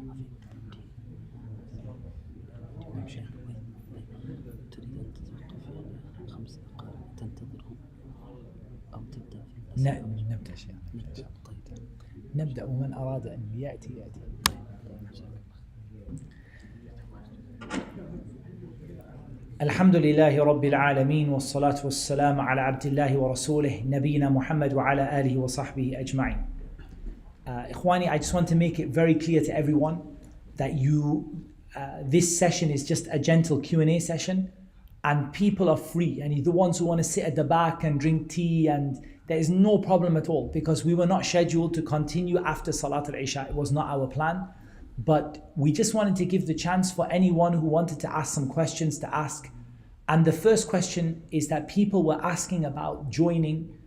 نبدأ شيخ. نبدأ ومن أراد أن يأتي. الحمد لله رب العالمين والصلاة والسلام على عبد الله ورسوله نبينا محمد وعلى آله وصحبه أجمعين. Ikhwani, I just want to make it very clear to everyone that this session is just a gentle Q&A session, and people are free, and the ones who want to sit at the back and drink tea, and there is no problem at all, because we were not scheduled to continue after Salat al-Isha. It was not our plan, but we just wanted to give the chance for anyone who wanted to ask some questions to ask. And the first question is that people were asking about joining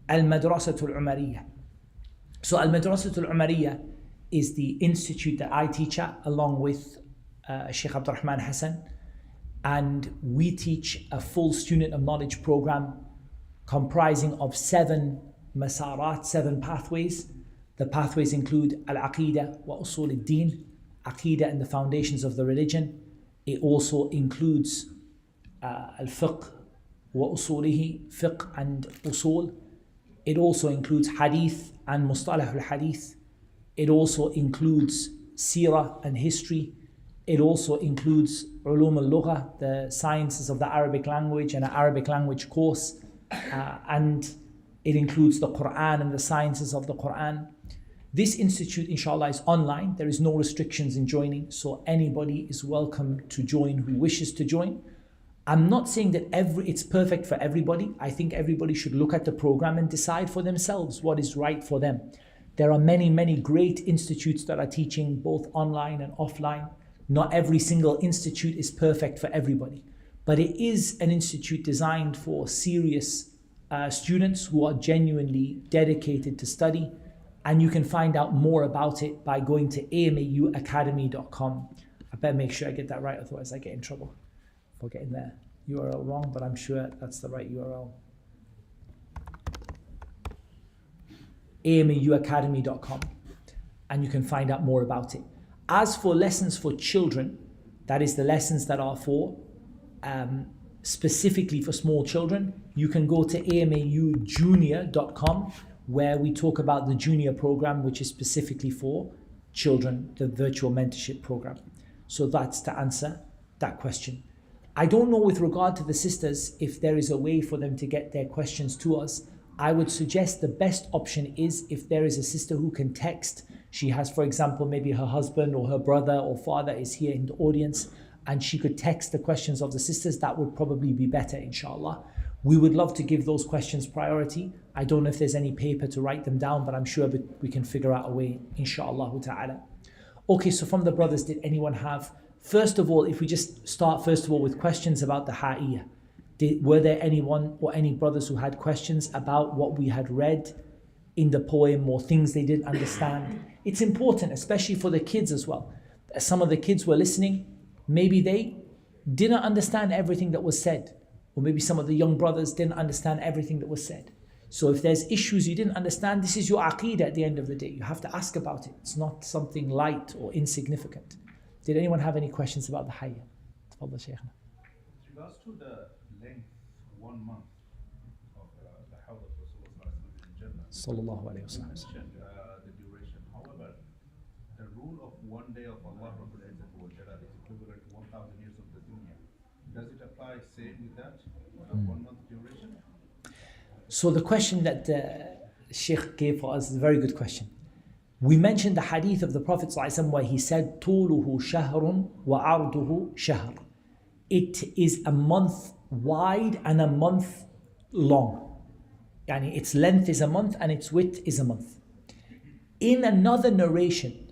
Al-Madrasatul Umariyah. So Al-Madrasatul Umariyah is the institute that I teach at, along with Sheikh Abdul Rahman Hassan, and we teach a full student of knowledge program comprising of 7 masarat, 7 pathways. The pathways include Al-Aqidah wa Usul al-Din, Aqidah and the foundations of the religion. It also includes Al-Fiqh wa Usulihi, Fiqh and Usul. It also includes Hadith and Mustalah al-Hadith. It also includes Seerah and history. It also includes Ulum al-Lugha, the sciences of the Arabic language, and an Arabic language course. And it includes the Quran and the sciences of the Quran. This institute, inshallah, is online. There is no restrictions in joining, so anybody is welcome to join who wishes to join. I'm not saying that it's perfect for everybody. I think everybody should look at the program and decide for themselves what is right for them. There are many, many great institutes that are teaching both online and offline. Not every single institute is perfect for everybody, but it is an institute designed for serious students who are genuinely dedicated to study. And you can find out more about it by going to amauacademy.com. I better make sure I get that right, otherwise I get in trouble for getting the URL wrong, but I'm sure that's the right URL. amauacademy.com, and you can find out more about it. As for lessons for children, that is the lessons that are for specifically for small children, you can go to amaujunior.com, where we talk about the junior program, which is specifically for children, the virtual mentorship program. So that's to answer that question. I don't know with regard to the sisters if there is a way for them to get their questions to us. I would suggest the best option is if there is a sister who can text. She has, for example, maybe her husband or her brother or father is here in the audience, and she could text the questions of the sisters. That would probably be better, inshallah. We would love to give those questions priority. I don't know if there's any paper to write them down, but I'm sure we can figure out a way, inshallah ta'ala. Okay, so from the brothers, did anyone have, first of all, if we just start first of all with questions about the Ha'iyah. Were there anyone or any brothers who had questions about what we had read in the poem, or things they didn't understand? It's important, especially for the kids as well. Some of the kids were listening, maybe they didn't understand everything that was said, or maybe some of the young brothers didn't understand everything that was said. So if there's issues you didn't understand, this is your aqeedah at the end of the day. You have to ask about it. It's not something light or insignificant. Did anyone have any questions about the Hayya? Tafadhal, Shaykhna. With regards to the length, 1 month of the Hawd of Rasulullah in Jannah, Sallallahu alayhi wa sallam. mentioned the duration. However, the rule of 1 day of Allah Rabbul Izzat wa Jalal is equivalent to 1,000 years of the dunya. Does it apply same with that, 1 month duration? So the question that Sheikh gave for us is a very good question. We mentioned the hadith of the Prophet ﷺ where he said, طُولُهُ شَهْرٌ وَعَرْضُهُ شَهْرٌ. It is a month wide and a month long. Yani its length is a month and its width is a month. In another narration,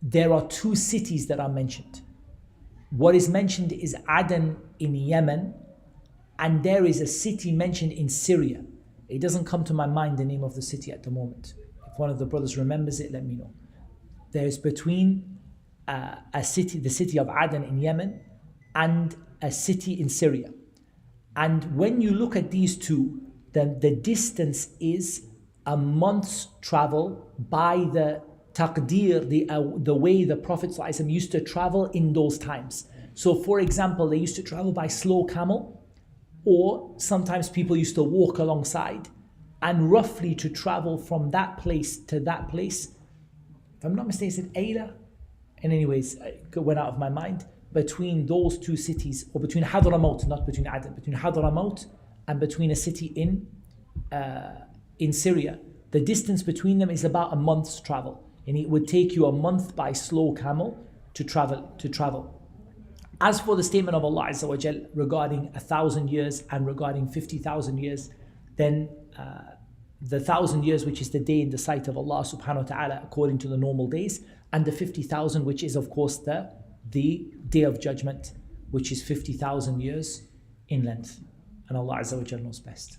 there are 2 cities that are mentioned. What is mentioned is Aden in Yemen, and there is a city mentioned in Syria. It doesn't come to my mind the name of the city at the moment. If one of the brothers remembers it, let me know. There's between the city of Aden in Yemen and a city in Syria. And when you look at these 2, then the distance is a month's travel by the taqdeer, the way the Prophet ﷺ used to travel in those times. So for example, they used to travel by slow camel, or sometimes people used to walk alongside, and roughly to travel from that place to that place, if I'm not mistaken, Ayla, and anyways, it went out of my mind, between those two cities, or between Hadramaut, not between Aden, between Hadramaut and between a city in Syria, the distance between them is about a month's travel, and it would take you a month by slow camel to travel. As for the statement of Allah Azza wa Jal regarding 1,000 years and regarding 50,000 years, then the 1,000 years, which is the day in the sight of Allah subhanahu wa ta'ala according to the normal days, and the 50,000, which is of course the day of judgment, which is 50,000 years in length. And Allah Azza wa Jal knows best.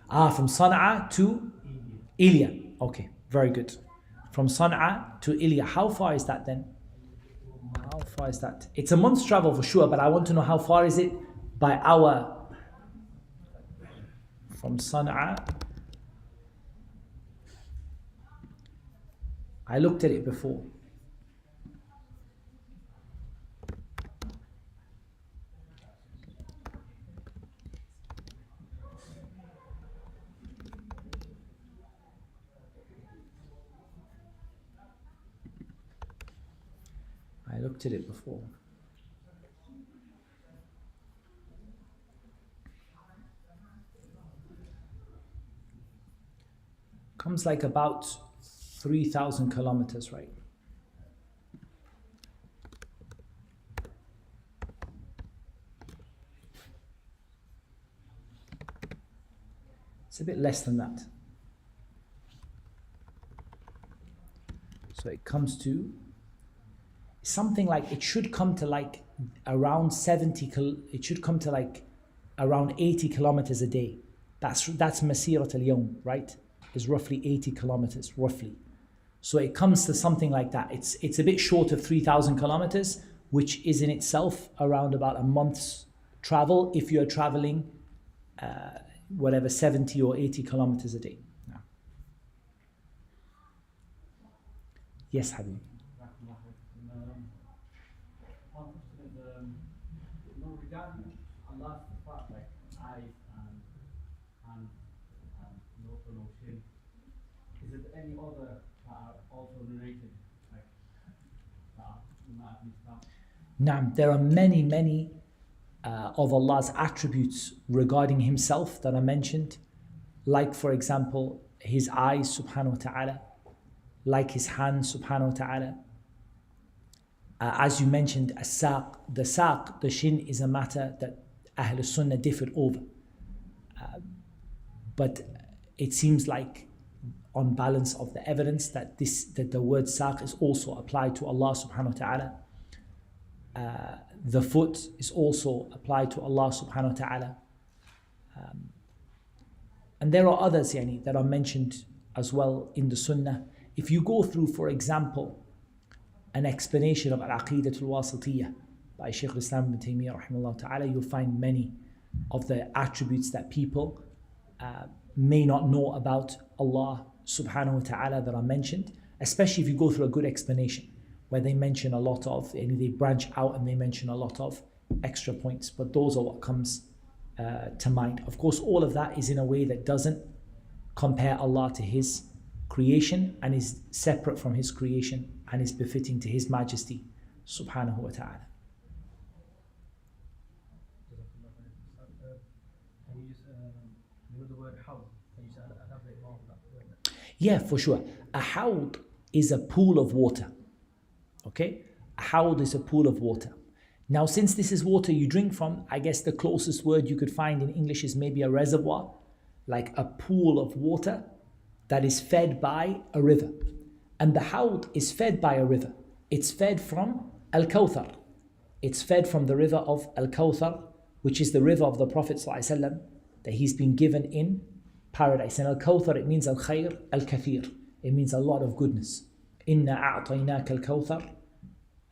From Sana'a to Ilya. Okay, very good. From Sana'a to Ilya. How far is that then? How far is that? It's a month's travel for sure, but I want to know how far is it by hour. From Sana'a. I looked at it before. Comes like about 3,000 kilometers, right? It's a bit less than that. So it comes to something like, it should come to like around 80 kilometers a day. That's Masirat al-Yawm, right? Is roughly 80 kilometers, roughly. So it comes to something like that. It's a bit short of 3,000 kilometers, which is in itself around about a month's travel if you're traveling 70 or 80 kilometers a day. No. Yes, Habib. Regarding Allah's part, like eyes and hands and no chin, is it any other that are also narrated, like that you might have missed out? Naam, there are many of Allah's attributes regarding Himself that are mentioned, like for example His eyes subhanahu wa ta'ala, like His hands subhanahu wa ta'ala. As you mentioned, as-saq, the shin is a matter that Ahl Sunnah differed over. But it seems like, on balance of the evidence, that the word saq is also applied to Allah subhanahu wa ta'ala. The foot is also applied to Allah subhanahu wa ta'ala. And there are others that are mentioned as well in the Sunnah. If you go through, for example, an explanation of Al-Aqidat al-Wasitiyah by Shaykh al-Islam ibn Taymiyyah rahimahullah ta'ala, you'll find many of the attributes that people may not know about Allah subhanahu wa ta'ala that are mentioned, especially if you go through a good explanation where they mention a lot of, they branch out and they mention a lot of extra points, but those are what comes to mind. Of course, all of that is in a way that doesn't compare Allah to His creation and is separate from His creation and is befitting to His majesty subhanahu wa ta'ala. Can you just, the word Hawd, can you just elaborate more on that word? Yeah, for sure. A Hawd is a pool of water. Okay? A Hawd is a pool of water. Now, since this is water you drink from, I guess the closest word you could find in English is maybe a reservoir, like a pool of water that is fed by a river. And the Hawd is fed by a river. It's fed from Al-Kawthar. It's fed from the river of Al-Kawthar, which is the river of the Prophet ﷺ that he's been given in paradise. And Al-Kawthar, it means Al-Khair, Al-Kathir. It means a lot of goodness. Inna a'tainaka al-Kawthar,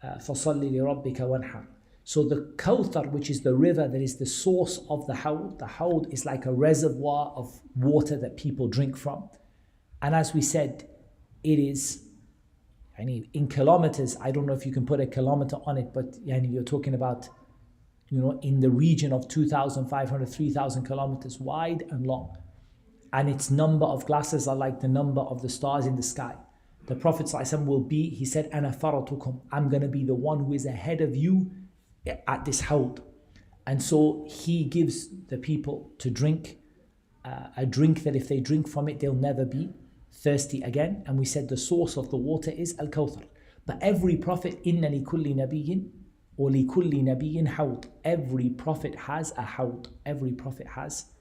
fasalli li rabbika wanhar. So the Kawthar, which is the river that is the source of the Hawd is like a reservoir of water that people drink from. And as we said, it is, in kilometers, I don't know if you can put a kilometer on it, but you're talking about, in the region of 2,500, 3,000 kilometers wide and long. And its number of glasses are like the number of the stars in the sky. The Prophet ﷺ will be, he said, "Ana faratukum," I'm going to be the one who is ahead of you at this Hawd. And so he gives the people to drink a drink that if they drink from it, they'll never be thirsty again. And we said the source of the water is Al-Kawthar. But every prophet, inna li kulli nabiyyin or li kulli nabiyyin Hawd. Every prophet has a Hawd. Every prophet has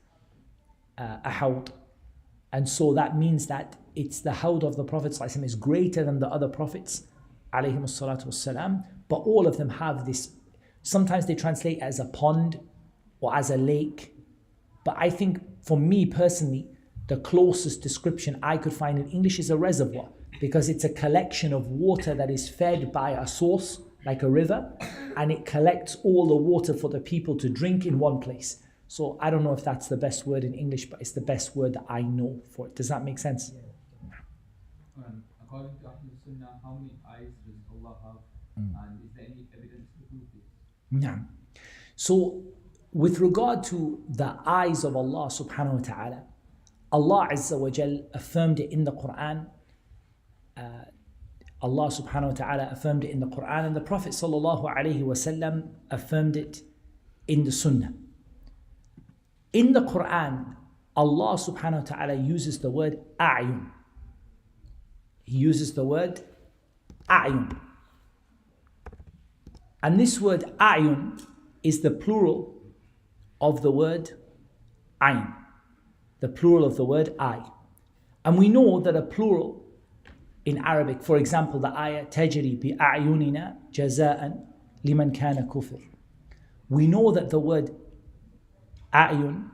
a Hawd. And so that means that it's the Hawd of the Prophet ﷺ is greater than the other prophets alayhim as-salatu was-salam, but all of them have this. Sometimes they translate as a pond or as a lake. But I think for me personally, the closest description I could find in English is a reservoir, because it's a collection of water that is fed by a source, like a river, and it collects all the water for the people to drink in one place. So I don't know if that's the best word in English, but it's the best word that I know for it. Does that make sense? According to Ahlul Sunnah, how many eyes does Allah have? And is there any evidence to prove this? Yeah. So with regard to the eyes of Allah subhanahu wa ta'ala, Allah Azza wa Jal affirmed it in the Quran. Allah subhanahu wa ta'ala affirmed it in the Quran, and the Prophet sallallahu alayhi wa sallam affirmed it in the Sunnah. In the Quran, Allah subhanahu wa ta'ala uses the word a'yun. He uses the word a'yun. And this word a'yun is the plural of the word ayn. The plural of the word eye. And we know that a plural in Arabic, for example, the ayah tajri bi a'yunina jaza'an liman kana kufr. We know that the word a'yun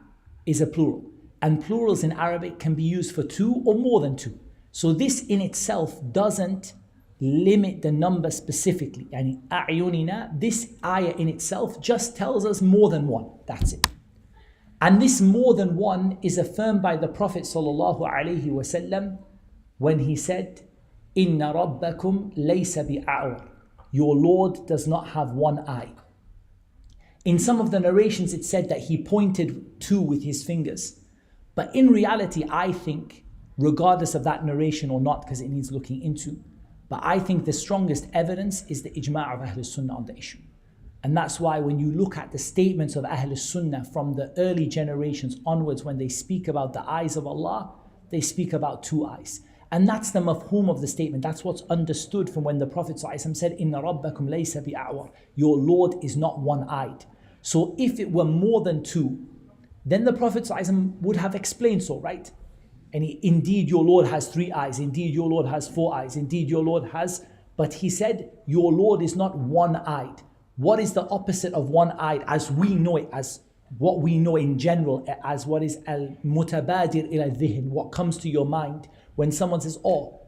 is a plural, and plurals in Arabic can be used for two or more than two. So this in itself doesn't limit the number specifically. Yani a'yunina, this ayah in itself just tells us more than one. That's it. And this more than one is affirmed by the Prophet sallallahu alaihi wasallam when he said, "Inna rabbakum laysa bi'a'war." Your Lord does not have one eye. In some of the narrations it said that he pointed two with his fingers. But in reality, I think, regardless of that narration or not, because it needs looking into, but I think the strongest evidence is the ijma' of Ahlul Sunnah on the issue. And that's why when you look at the statements of Ahlul Sunnah from the early generations onwards, when they speak about the eyes of Allah, they speak about two eyes. And that's the mafhum of the statement. That's what's understood from when the Prophet ﷺ said, "Inna rabbakum laysa bi'a'war." Your Lord is not one-eyed. So if it were more than two, then the Prophet ﷺ would have explained so, right? And indeed your Lord has three eyes. Indeed your Lord has four eyes. Indeed your Lord has... But he said, your Lord is not one-eyed. What is the opposite of one-eyed as we know it, as what we know in general, as what is al-mutabadir ila dhihin, what comes to your mind when someone says, oh,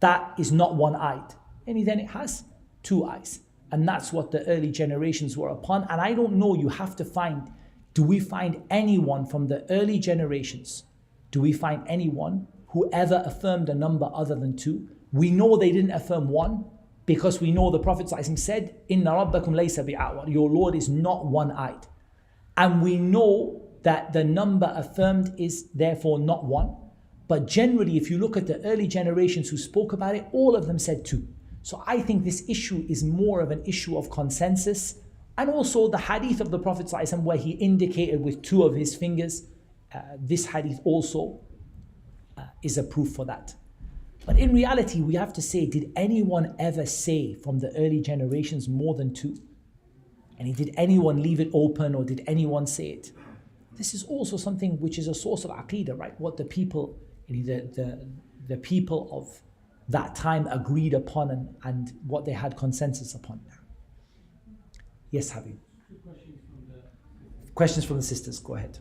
that is not one-eyed. And then it has two eyes. And that's what the early generations were upon. And I don't know, you have to find, do we find anyone from the early generations, do we find anyone who ever affirmed a number other than two? We know they didn't affirm one, because we know the Prophet ﷺ said, "Inna rabbakum laysa bi'a'war." Your Lord is not one-eyed. And we know that the number affirmed is therefore not one. But generally, if you look at the early generations who spoke about it, all of them said two. So I think this issue is more of an issue of consensus. And also the hadith of the Prophet ﷺ where he indicated with two of his fingers, this hadith also is a proof for that. But in reality, we have to say, did anyone ever say from the early generations more than two? And did anyone leave it open, or did anyone say it? This is also something which is a source of aqeedah, right? What the people, the people of that time agreed upon and what they had consensus upon. Yes, Habib. Questions from the sisters, go ahead.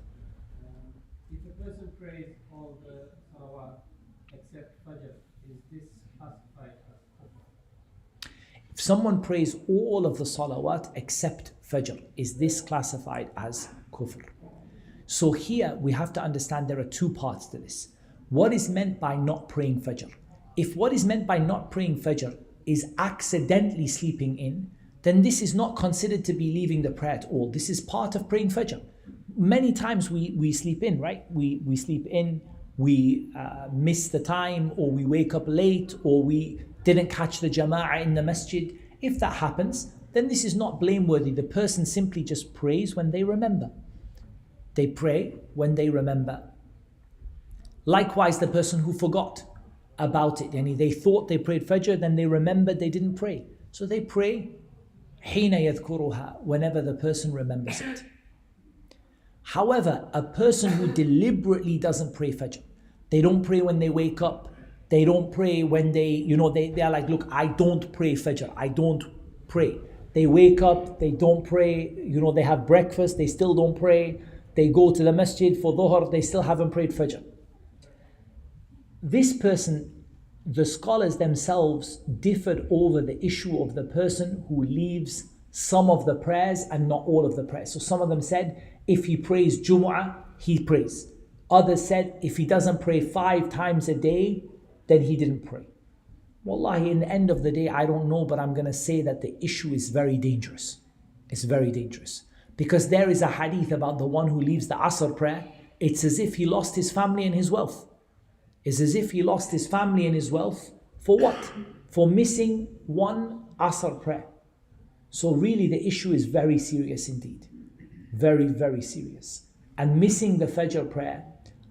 If a person prays all the salawat except Fajr, is this classified as kufr? If someone prays all of the salawat except Fajr? Is this classified as kufr? So here we have to understand there are two parts to this. What is meant by not praying Fajr? If what is meant by not praying Fajr is accidentally sleeping in, then this is not considered to be leaving the prayer at all. This is part of praying Fajr. Many times we sleep in, right? We sleep in, we miss the time, or we wake up late, or we didn't catch the jama'ah in the masjid. If that happens, then this is not blameworthy. The person simply just prays when they remember. They pray when they remember. Likewise, the person who forgot about it, and they thought they prayed Fajr, then they remembered they didn't pray. So they pray حين يذكرها, whenever the person remembers it. However, a person who deliberately doesn't pray Fajr, they don't pray when they wake up, they don't pray when they are like, look, I don't pray Fajr, I don't pray. They wake up, they don't pray, they have breakfast, they still don't pray. They go to the masjid for dhuhr, they still haven't prayed Fajr. This person, the scholars themselves differed over the issue of the person who leaves some of the prayers and not all of the prayers. So some of them said, if he prays Jumu'ah, he prays. Others said, if he doesn't pray 5 times a day, then he didn't pray. Wallahi, in the end of the day, I don't know, but I'm going to say that the issue is very dangerous. It's very dangerous. Because there is a hadith about the one who leaves the Asr prayer. It's as if he lost his family and his wealth. It's as if he lost his family and his wealth. For what? For missing one Asr prayer. So really the issue is very serious indeed. Very, very serious. And missing the Fajr prayer,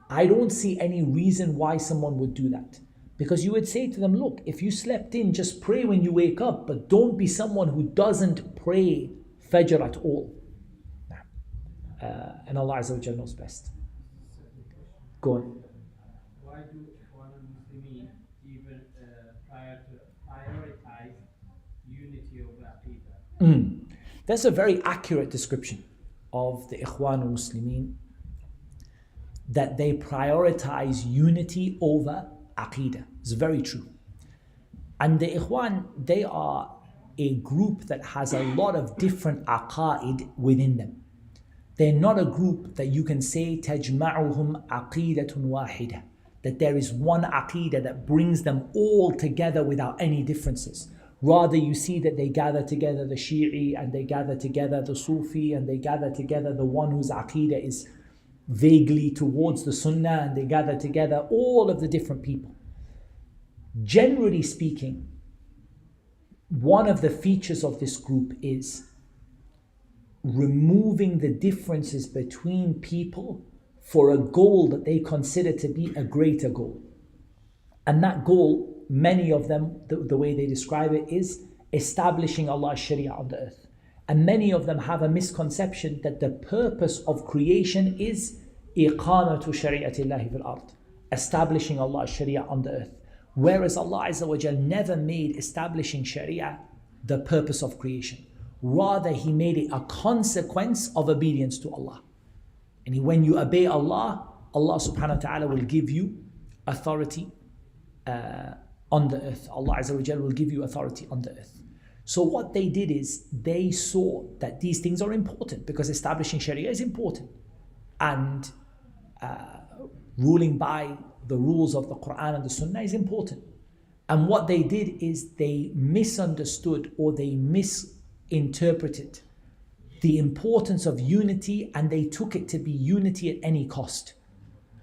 I don't see any reason why someone would do that. Because you would say to them, look, if you slept in, just pray when you wake up, but don't be someone who doesn't pray Fajr at all. And Allah Azza wa Jalla knows best. Go on. Why do Ikhwan al-Muslimin even prioritize unity over Aqidah? That's a very accurate description of the Ikhwan al-Muslimin, that they prioritize unity over Aqidah. It's very true. And the Ikhwan, they are a group that has a lot of different aqaid within them. They're not a group that you can say تَجْمَعُهُمْ عَقِيدَةٌ وَاحِدَةٌ, that there is one aqidah that brings them all together without any differences. Rather, you see that they gather together the Shi'i, and they gather together the Sufi, and they gather together the one whose aqidah is vaguely towards the Sunnah, and they gather together all of the different people. Generally speaking, one of the features of this group is removing the differences between people for a goal that they consider to be a greater goal. And that goal, many of them, the way they describe it, is establishing Allah's Sharia on the earth. And many of them have a misconception that the purpose of creation is إِقَامَةُ شَرِيعَةِ اللَّهِ فِي الْأَرْضِ, establishing Allah's Sharia on the earth. Whereas Allah Azza wa Jal never made establishing Sharia the purpose of creation. Rather, He made it a consequence of obedience to Allah. And when you obey Allah, Allah subhanahu wa ta'ala will give you authority on the earth. Allah Azza wa Jal will give you authority on the earth. So what they did is they saw that these things are important, because establishing Sharia is important. And ruling by the rules of the Quran and the Sunnah is important. And what they did is they misunderstood, or they misinterpreted the importance of unity, and they took it to be unity at any cost.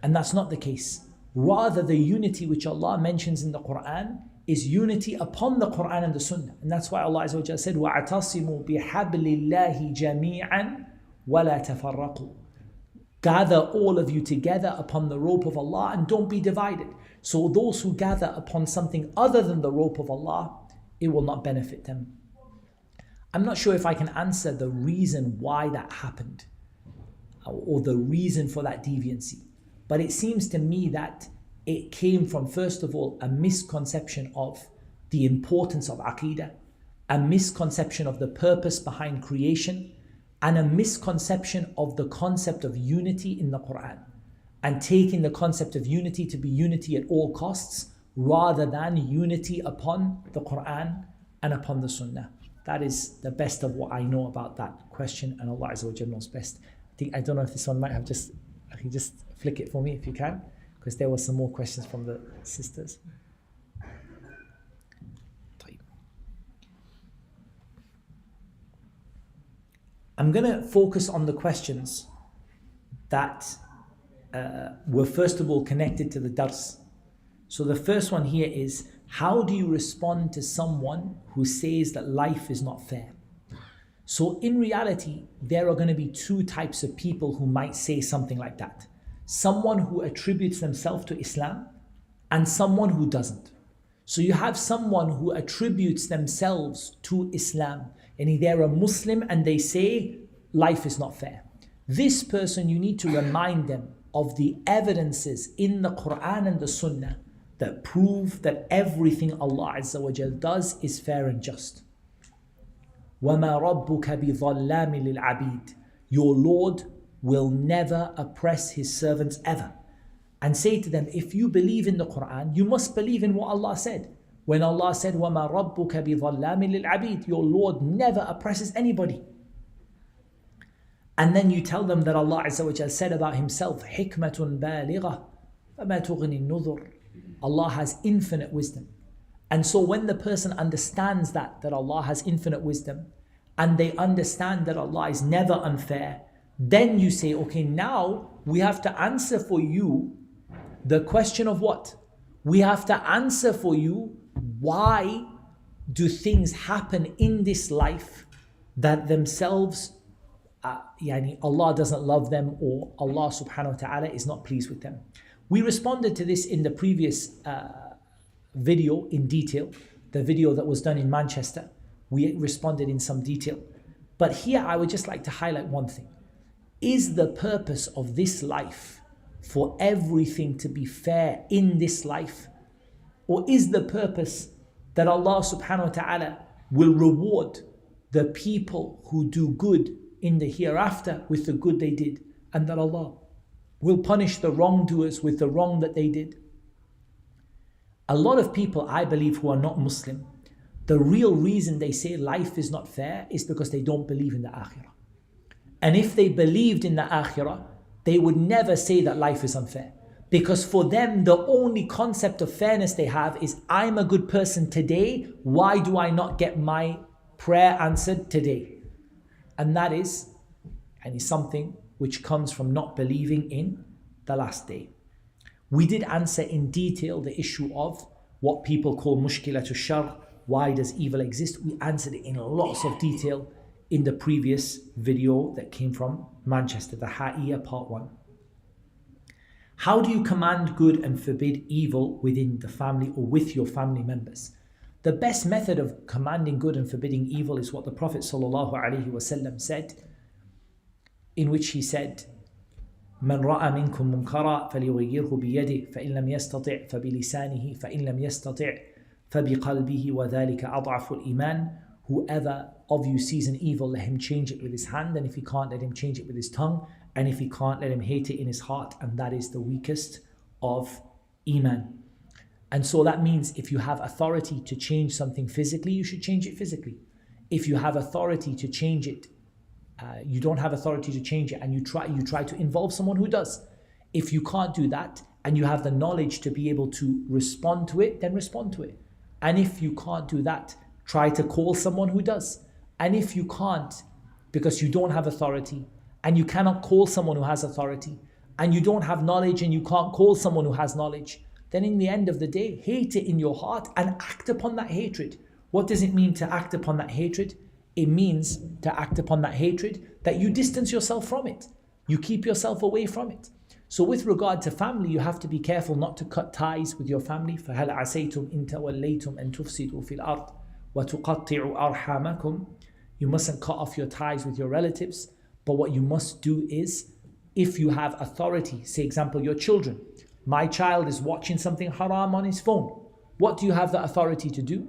And that's not the case. Rather, the unity which Allah mentions in the Quran is unity upon the Quran and the Sunnah. And that's why Allah Azza wa Jalla said, وَاعْتَصِمُوا بِحَبْلِ اللَّهِ جَمِيعًا وَلَا تَفَرَّقُوا. Gather all of you together upon the rope of Allah and don't be divided. So those who gather upon something other than the rope of Allah, it will not benefit them. I'm not sure if I can answer the reason why that happened, or the reason for that deviancy. But it seems to me that it came from, first of all, a misconception of the importance of Aqidah, a misconception of the purpose behind creation, and a misconception of the concept of unity in the Quran, and taking the concept of unity to be unity at all costs, rather than unity upon the Quran and upon the Sunnah. That is the best of what I know about that question, and Allah Azza wa Jalla knows best. I don't know if this one might have just, I can just flick it for me if you can, because there were some more questions from the sisters. I'm going to focus on the questions that were first of all connected to the dars. So the first one here is, how do you respond to someone who says that life is not fair? So in reality, there are going to be two types of people who might say something like that. Someone who attributes themselves to Islam and someone who doesn't. So you have someone who attributes themselves to Islam, and they're a Muslim and they say life is not fair. This person, you need to remind them of the evidences in the Quran and the Sunnah that prove that everything Allah Azza wa Jal does is fair and just. وَمَا رَبُّكَ بِظَلَّامٍ لِلْعَبِيدِ. Your Lord will never oppress His servants ever. And say to them, if you believe in the Quran, you must believe in what Allah said. When Allah said, وَمَا رَبُّكَ بِظَلَّامٍ لِلْعَبِيدِ, your Lord never oppresses anybody. And then you tell them that Allah Azza wa Jal said about Himself, حِكْمَةٌ بَالِغَةٌ فَمَا تُغْنِ النُّذُرُ. Allah has infinite wisdom. And so when the person understands that Allah has infinite wisdom, and they understand that Allah is never unfair, then you say, okay, now we have to answer for you the question of what? We have to answer for you, why do things happen in this life that themselves, Allah doesn't love them, or Allah subhanahu wa ta'ala is not pleased with them. We responded to this in the previous video in detail, the video that was done in Manchester. We responded in some detail. But here I would just like to highlight one thing. Is the purpose of this life for everything to be fair in this life? Or is the purpose that Allah subhanahu wa ta'ala will reward the people who do good in the hereafter with the good they did, and that Allah will punish the wrongdoers with the wrong that they did? A lot of people, I believe, who are not Muslim, the real reason they say life is not fair is because they don't believe in the Akhirah. And if they believed in the Akhirah, they would never say that life is unfair. Because for them, the only concept of fairness they have is, I'm a good person today, why do I not get my prayer answered today? And that is something which comes from not believing in the last day. We did answer in detail the issue of what people call mushkilatu shar. Why does evil exist? We answered it in lots of detail in the previous video that came from Manchester, the Ha'iyah part 1. How do you command good and forbid evil within the family or with your family members? The best method of commanding good and forbidding evil is what the Prophet ﷺ said, in which he said, من رأى منكم منكرا فليغيره بيده فإن لم يستطع فبلسانه فإن لم يستطع فبقلبه وذلك أضعف الإيمان. Whoever of you sees an evil, let him change it with his hand, and if he can't, let him change it with his tongue, and if he can't, let him hate it in his heart, and that is the weakest of Iman. And so that means if you have authority to change something physically, you should change it physically. If you have authority to change it, you don't have authority to change it, and you try to involve someone who does. If you can't do that, and you have the knowledge to be able to respond to it, then respond to it. And if you can't do that, try to call someone who does. And if you can't, because you don't have authority, and you cannot call someone who has authority, and you don't have knowledge and you can't call someone who has knowledge, then in the end of the day, hate it in your heart and act upon that hatred. What does it mean to act upon that hatred? It means to act upon that hatred that you distance yourself from it. You keep yourself away from it. So with regard to family, you have to be careful not to cut ties with your family. فَهَلْ عَسَيْتُمْ إِن تَوَلَّيْتُمْ أَن تُفْسِدُوا فِي الْأَرْضِ وَتُقَطِّعُوا أَرْحَامَكُمْ. You mustn't cut off your ties with your relatives. But what you must do is, if you have authority, say example, your children. My child is watching something haram on his phone. What do you have the authority to do?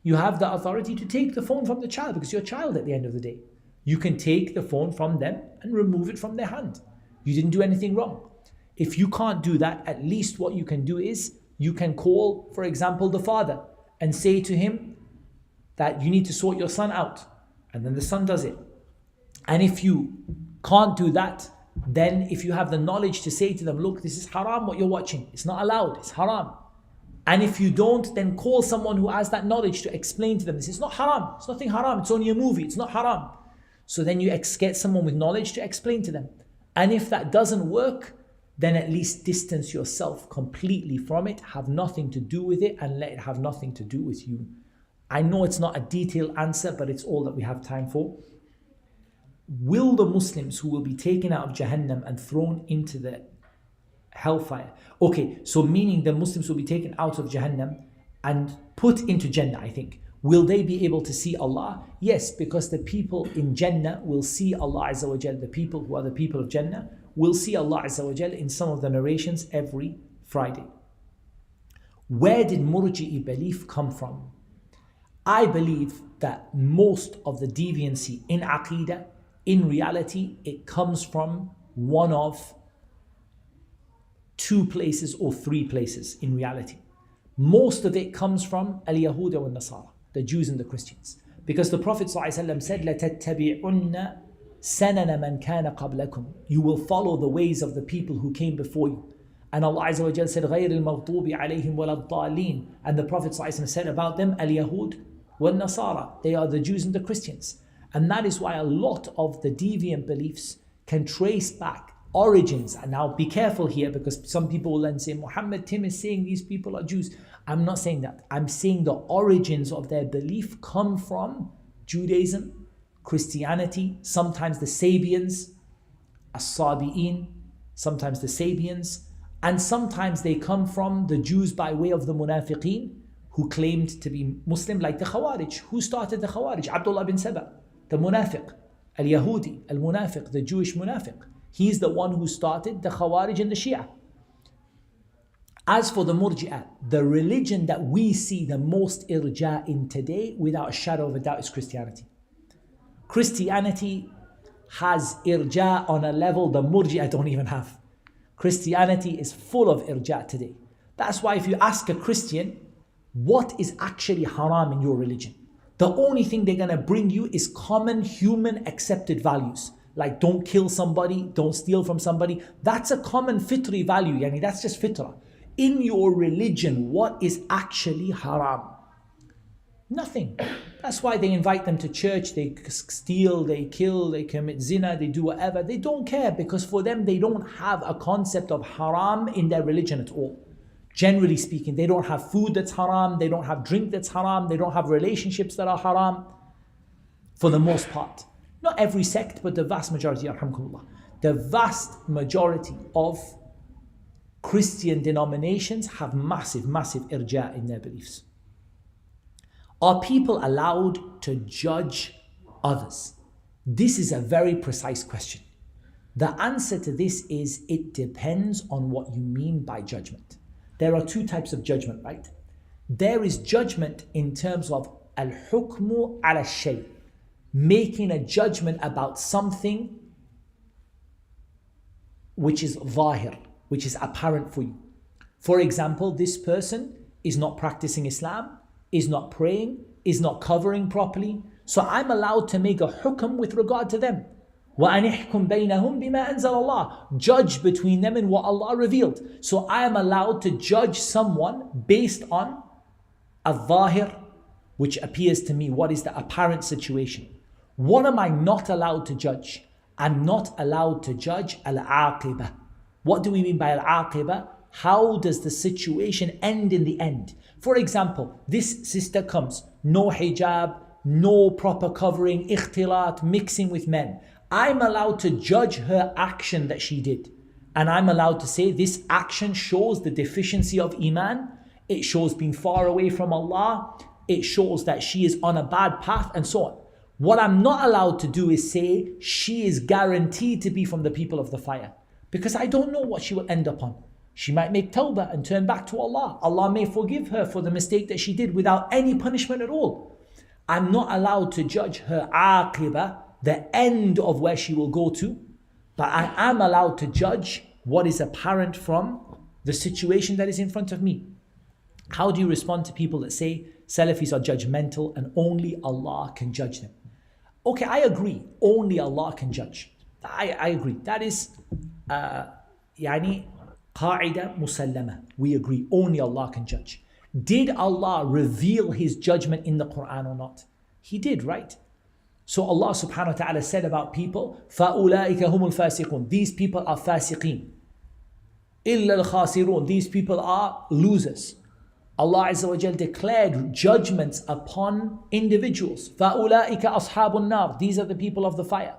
You have the authority to take the phone from the child, because you're a child at the end of the day. You can take the phone from them and remove it from their hand. You didn't do anything wrong. If you can't do that, at least what you can do is, you can call, for example, the father and say to him, that you need to sort your son out. And then the son does it. And if you can't do that, then if you have the knowledge to say to them, look, this is haram what you're watching. It's not allowed, it's haram. And if you don't, then call someone who has that knowledge to explain to them, this is not haram, it's nothing haram, it's only a movie, it's not haram. So then you get someone with knowledge to explain to them. And if that doesn't work, then at least distance yourself completely from it, have nothing to do with it, and let it have nothing to do with you. I know it's not a detailed answer, but it's all that we have time for. Will the Muslims who will be taken out of Jahannam and thrown into the hellfire, okay, so meaning the Muslims will be taken out of Jahannam and put into Jannah, I think. Will they be able to see Allah? Yes, because the people in Jannah will see Allah Azza wa Jal. The people who are the people of Jannah will see Allah Azza wa Jal in some of the narrations every Friday. Where did Murji'i belief come from? I believe that most of the deviancy in Aqidah, in reality, it comes from one of two places or three places in reality. Most of it comes from al-Yahuda wa nasara, the Jews and the Christians. Because the Prophet ﷺ said, لَتَتَّبِعُنَّ سَنَنَ مَنْ كَانَ قَبْلَكُمْ. You will follow the ways of the people who came before you. And Allah Azza wa Jal said, غَيْرِ الْمَغْضُوبِ عَلَيْهِمْ وَلَا الضَّالِينَ. And the Prophet ﷺ said about them, al-Yahud wa nasara. They are the Jews and the Christians. And that is why a lot of the deviant beliefs can trace back origins. And now be careful here, because some people will then say, Muhammad Tim is saying these people are Jews. I'm not saying that. I'm saying the origins of their belief come from Judaism, Christianity, sometimes the Sabians, As-Sabi'in, sometimes the Sabians, and sometimes they come from the Jews by way of the Munafiqeen who claimed to be Muslim, like the Khawarij. Who started the Khawarij? Abdullah bin Saba, the Munafiq, Al-Yahudi, Al-Munafiq, the Jewish Munafiq. He's the one who started the Khawarij and the Shia. As for the Murji'ah, the religion that we see the most irja in today, without a shadow of a doubt, is Christianity. Christianity has irja on a level the Murji'ah don't even have. Christianity is full of irja today. That's why if you ask a Christian, what is actually haram in your religion? The only thing they're going to bring you is common human accepted values. Like don't kill somebody, don't steal from somebody. That's a common fitri value, yani that's just fitrah. In your religion, what is actually haram? Nothing. That's why they invite them to church, they steal, they kill, they commit zina, they do whatever. They don't care, because for them, they don't have a concept of haram in their religion at all. Generally speaking, they don't have food that's haram, they don't have drink that's haram, they don't have relationships that are haram, for the most part. Not every sect, but the vast majority, alhamdulillah. The vast majority of Christian denominations have massive, massive irja in their beliefs. Are people allowed to judge others? This is a very precise question. The answer to this is it depends on what you mean by judgment. There are two types of judgment, right? There is judgment in terms of al-hukmu ala shay, making a judgment about something which is zahir, which is apparent for you. For example, this person is not practicing Islam, is not praying, is not covering properly. So I'm allowed to make a hukm with regard to them. وَأَنِحْكُمْ بَيْنَهُمْ بِمَا أَنزَلَ اللَّهِ. Judge between them in what Allah revealed. So I am allowed to judge someone based on al-zahir, which appears to me, what is the apparent situation. What am I not allowed to judge? I'm not allowed to judge al-aqibah. What do we mean by al-aqibah? How does the situation end in the end? For example, this sister comes, no hijab, no proper covering, ikhtilat, mixing with men. I'm allowed to judge her action that she did. And I'm allowed to say this action shows the deficiency of iman. It shows being far away from Allah. It shows that she is on a bad path and so on. What I'm not allowed to do is say she is guaranteed to be from the people of the fire. Because I don't know what she will end up on. She might make tawbah and turn back to Allah. Allah may forgive her for the mistake that she did without any punishment at all. I'm not allowed to judge her aqibah, the end of where she will go to, but I am allowed to judge what is apparent from the situation that is in front of me. How do you respond to people that say Salafis are judgmental and only Allah can judge them? Okay, I agree. Only Allah can judge. I agree. That is يعني قاعدة مسلمة. We agree. Only Allah can judge. Did Allah reveal His judgment in the Quran or not? He did, right? So Allah subhanahu wa ta'ala said about people, فَأُولَٰئِكَ هُمُ الْفَاسِقُونَ. These people are fasiqeen. إِلَّا الْخَاسِرُونَ. These people are losers. Allah Azza wa Jal declared judgments upon individuals. فَأُولَٰئِكَ أَصْحَابُ النَّارِ. These are the people of the fire.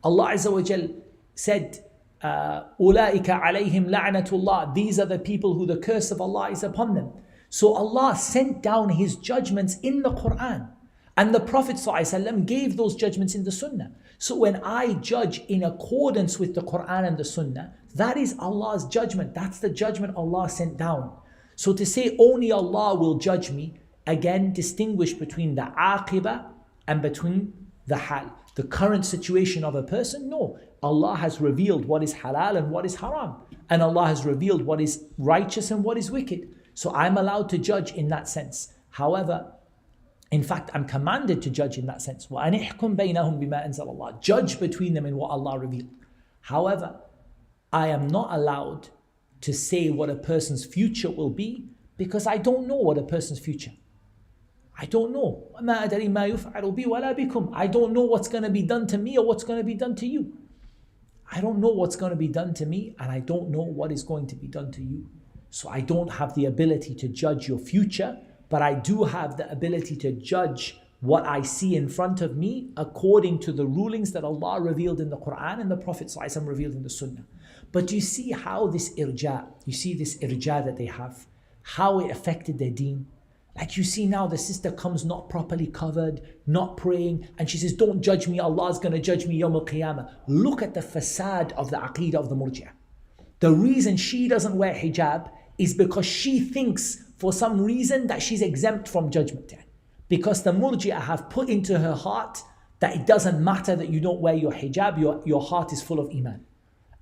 Allah Azza wa Jal said, أُولَٰئِكَ عَلَيْهِمْ لَعْنَةُ اللَّهِ. These are the people who the curse of Allah is upon them. So Allah sent down His judgments in the Quran. And the Prophet ﷺ gave those judgments in the Sunnah. So when I judge in accordance with the Quran and the Sunnah, that is Allah's judgment. That's the judgment Allah sent down. So to say only Allah will judge me, again distinguish between the aqibah and between the hal. The current situation of a person, no. Allah has revealed what is halal and what is haram. And Allah has revealed what is righteous and what is wicked. So I'm allowed to judge in that sense. However, in fact, I'm commanded to judge in that sense. وَأَنِحْكُمْ بَيْنَهُمْ بِمَا أَنزَلَ اللَّهِ. Judge between them in what Allah revealed. However, I am not allowed to say what a person's future will be because I don't know what a person's future. I don't know. مَا أَدْرِي مَا يُفْعَلُ بِي وَلَا بِكُمْ. I don't know what's going to be done to me or what's going to be done to you. I don't know what's going to be done to me and I don't know what is going to be done to you. So I don't have the ability to judge your future, but I do have the ability to judge what I see in front of me according to the rulings that Allah revealed in the Quran and the Prophet ﷺ revealed in the Sunnah. But do you see how this irja, that they have, how it affected their deen? Like you see now the sister comes not properly covered, not praying, and she says, don't judge me, Allah's going to judge me Yawm al-Qiyamah. Look at the fasad of the aqeedah of the Murji'ah. The reason she doesn't wear hijab is because she thinks for some reason that she's exempt from judgment. Because the Murji'ah have put into her heart that it doesn't matter that you don't wear your hijab, your heart is full of iman.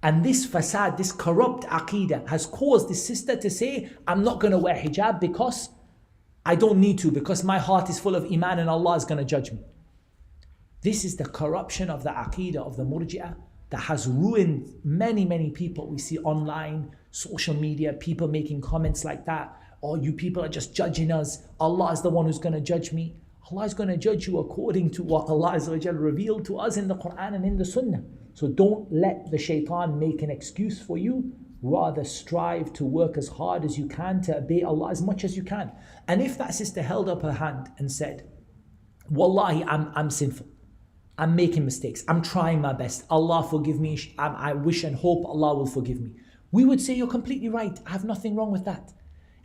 And this fasad, this corrupt aqeedah has caused this sister to say, I'm not going to wear hijab because I don't need to, because my heart is full of iman and Allah is going to judge me. This is the corruption of the aqeedah of the Murji'ah that has ruined many, many people. We see online, social media, people making comments like that. Oh, you people are just judging us. Allah is the one who's going to judge me. Allah is going to judge you according to what Allah Azza wa Jalla revealed to us in the Quran and in the Sunnah. So don't let the shaitan make an excuse for you. Rather strive to work as hard as you can to obey Allah as much as you can. And if that sister held up her hand and said, Wallahi, I'm sinful. I'm making mistakes. I'm trying my best. Allah forgive me. I wish and hope Allah will forgive me. We would say, you're completely right. I have nothing wrong with that.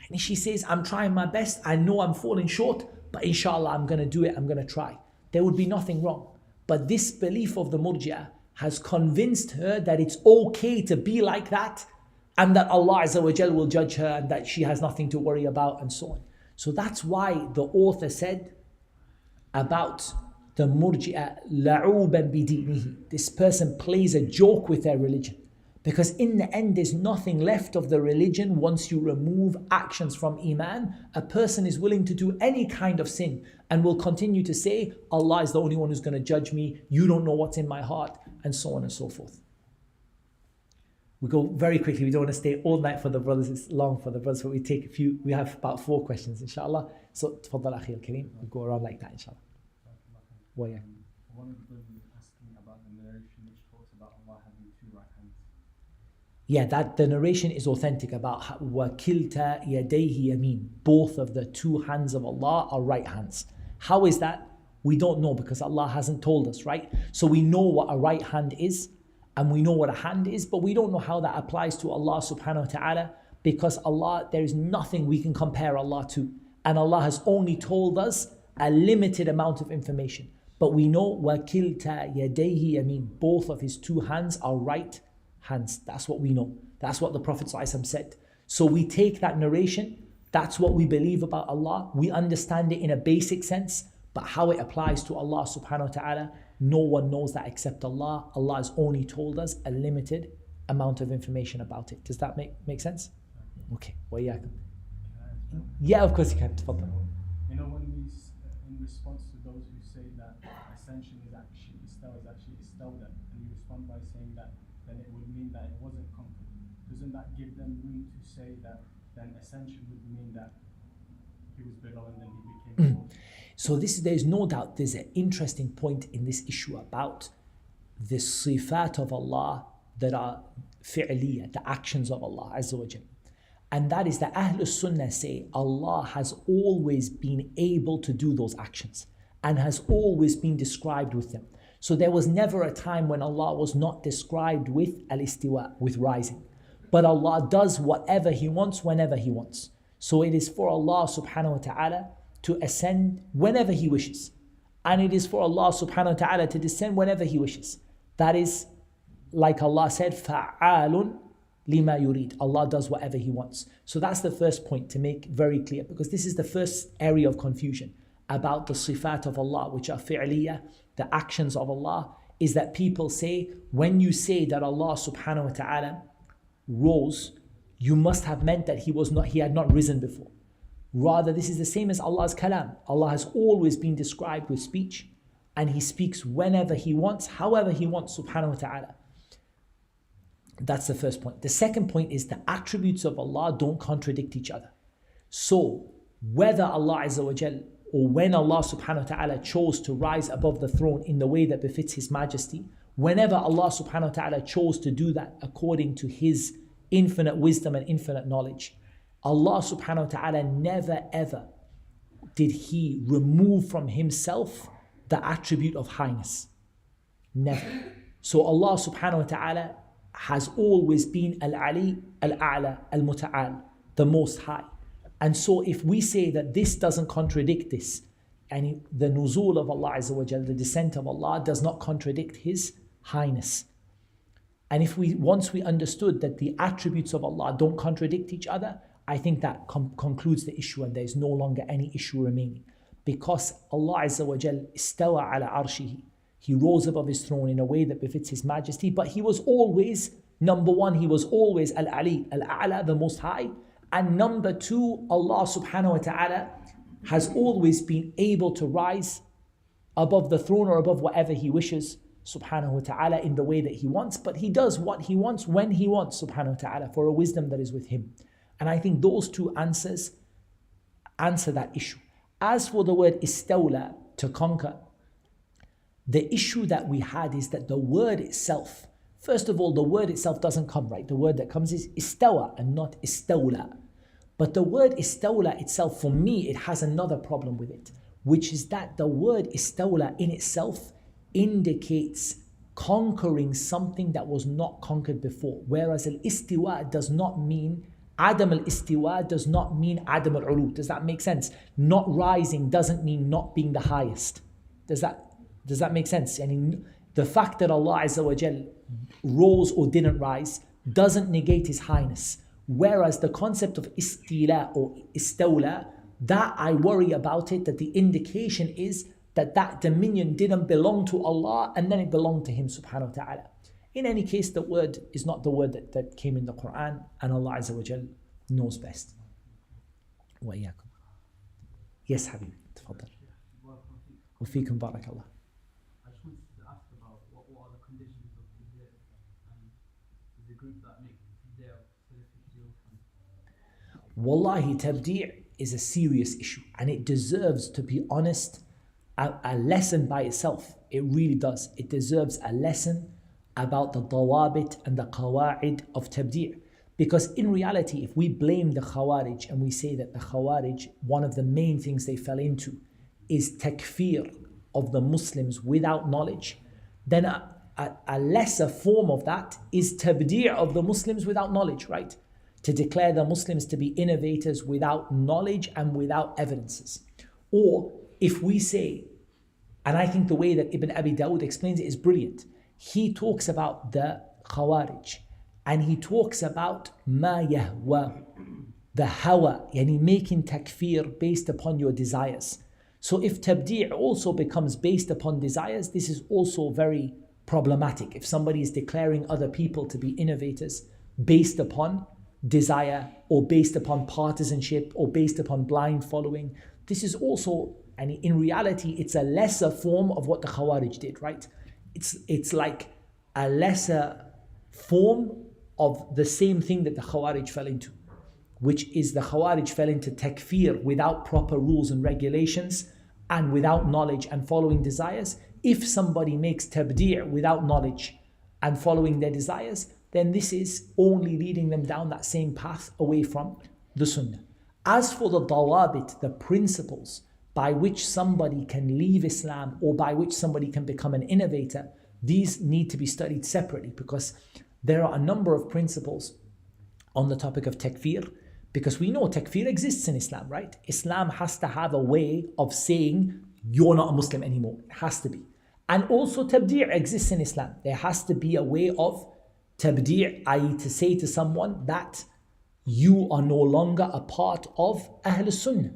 And she says, I'm trying my best. I know I'm falling short, but inshallah, I'm going to do it. I'm going to try. There would be nothing wrong. But this belief of the Murji'ah has convinced her that it's okay to be like that and that Allah Azza wa Jal will judge her and that she has nothing to worry about and so on. So that's why the author said about the Murji'ah, لَعُوبًا بِدِينِهِ. This person plays a joke with their religion. Because in the end, there's nothing left of the religion once you remove actions from Iman. A person is willing to do any kind of sin and will continue to say, Allah is the only one who's going to judge me. You don't know what's in my heart, and so on and so forth. We go very quickly. We don't want to stay all night for the brothers. It's long for the brothers, but we have about 4 questions, inshallah. So, tfaddal akhi al-kareem. We'll go around like that, inshallah. Well, yeah. One of them asking about the narration which talks about Allah having 2 right hands. Yeah, that the narration is authentic about وَكِلْتَ يَدَيْهِ يَمِينٌ. Both of the 2 hands of Allah are right hands. How is that? We don't know because Allah hasn't told us, right? So we know what a right hand is and we know what a hand is, but we don't know how that applies to Allah subhanahu wa ta'ala because Allah, there is nothing we can compare Allah to. And Allah has only told us a limited amount of information. But we know وَكِلْتَ يَدَيْهِ يَمِينٌ. Both of his 2 hands are right hands. That's what we know. That's what the Prophet ﷺ said. So we take that narration. That's what we believe about Allah. We understand it in a basic sense. But how it applies to Allah subhanahu wa ta'ala, no one knows that except Allah. Allah has only told us a limited amount of information about it. Does that make sense? Okay. وَإِيَّاكُمْ. Yeah, of course you can. تفضل. You know, when in response to those who say that ascension is actually istawda, and you respond by saying that, then it would mean that it wasn't conquered. Doesn't that give them room to say that then ascension would mean that he was below and then he became above? So there's no doubt there's an interesting point in this issue about the sifat of Allah that are fi'liya, the actions of Allah Azza wa Jal. And that is that Ahlul Sunnah say Allah has always been able to do those actions and has always been described with them. So there was never a time when Allah was not described with al-istiwa, with rising. But Allah does whatever He wants, whenever He wants. So it is for Allah subhanahu wa ta'ala to ascend whenever He wishes. And it is for Allah subhanahu wa ta'ala to descend whenever He wishes. That is, like Allah said, فَعَالٌ لِمَا يُرِيد. Allah does whatever He wants. So that's the first point to make very clear, because this is the first area of confusion about the sifat of Allah, which are fi'liya, the actions of Allah, is that people say, when you say that Allah subhanahu wa ta'ala rose, you must have meant that He had not risen before. Rather, this is the same as Allah's kalam. Allah has always been described with speech, and He speaks whenever He wants, however He wants, subhanahu wa ta'ala. That's the first point. The second point is the attributes of Allah don't contradict each other. So, whether Allah Azza wa Jal, or when Allah subhanahu wa ta'ala chose to rise above the throne in the way that befits His majesty, whenever Allah subhanahu wa ta'ala chose to do that according to His infinite wisdom and infinite knowledge, Allah subhanahu wa ta'ala never ever did He remove from Himself the attribute of highness. Never. So Allah subhanahu wa ta'ala has always been Al-Ali, Al-A'la, Al-Muta'al, the Most High. And so if we say that this doesn't contradict this, and the nuzul of Allah Azza wa Jal, the descent of Allah, does not contradict His highness. And if once we understood that the attributes of Allah don't contradict each other, I think that concludes the issue and there's no longer any issue remaining. Because Allah Azza wa Jal istawa ala arshihi. He rose above His throne in a way that befits His majesty, but He was always, number one, He was always Al-Ali, Al-A'la, the Most High. And number two, Allah subhanahu wa ta'ala has always been able to rise above the throne or above whatever He wishes, subhanahu wa ta'ala, in the way that He wants. But He does what He wants when He wants, subhanahu wa ta'ala, for a wisdom that is with Him. And I think those two answers answer that issue. As for the word istawla, to conquer, the issue that we had is that the word itself, first of all, the word itself doesn't come right. The word that comes is istawa and not istawla. But the word istawla itself, for me, it has another problem with it, which is that the word istawla in itself indicates conquering something that was not conquered before. Whereas al-istiwa does not mean, Adam al-istiwa does not mean Adam al-ulu. Does that make sense? Not rising doesn't mean not being the highest. Does that make sense? I mean, the fact that Allah Azza wa Jal rose or didn't rise doesn't negate His highness. Whereas the concept of istila or istawla, that I worry about it, that the indication is that dominion didn't belong to Allah and then it belonged to Him subhanahu wa ta'ala. In any case, the word is not the word that came in the Quran, and Allah Azza wa Jal knows best. وإياكم. Yes, Habib, تفضل. وفيكم بارك الله. I just wanted to ask about what are the conditions of Tabdi, and the group that make Tabdi Wallahi, Tabdi' is a serious issue, and it deserves, to be honest, a lesson by itself. It really does. It deserves a lesson about the dawabit and the qawa'id of Tabdi'. Because in reality, if we blame the Khawarij and we say that the Khawarij, one of the main things they fell into is takfir of the Muslims without knowledge, then a lesser form of that is tabdi' of the Muslims without knowledge, right? To declare the Muslims to be innovators without knowledge and without evidences. Or if we say, and I think the way that Ibn Abi Dawud explains it is brilliant. He talks about the Khawarij and he talks about ma yahwa, the hawa, yani making takfir based upon your desires. So if tabdi' also becomes based upon desires, this is also very problematic. If somebody is declaring other people to be innovators based upon desire or based upon partisanship or based upon blind following. This is also, and in reality, it's a lesser form of what the Khawarij did, right? It's like a lesser form of the same thing that the Khawarij fell into, which is the Khawarij fell into takfir without proper rules and regulations and without knowledge and following desires. If somebody makes tabdi' without knowledge and following their desires, then this is only leading them down that same path away from the Sunnah. As for the dawabit, the principles by which somebody can leave Islam or by which somebody can become an innovator, these need to be studied separately, because there are a number of principles on the topic of takfir, because we know takfir exists in Islam, right? Islam has to have a way of saying you're not a Muslim anymore. It has to be. And also tabdi' exists in Islam. There has to be a way of tabdi', i.e. to say to someone that you are no longer a part of Ahl Sunnah.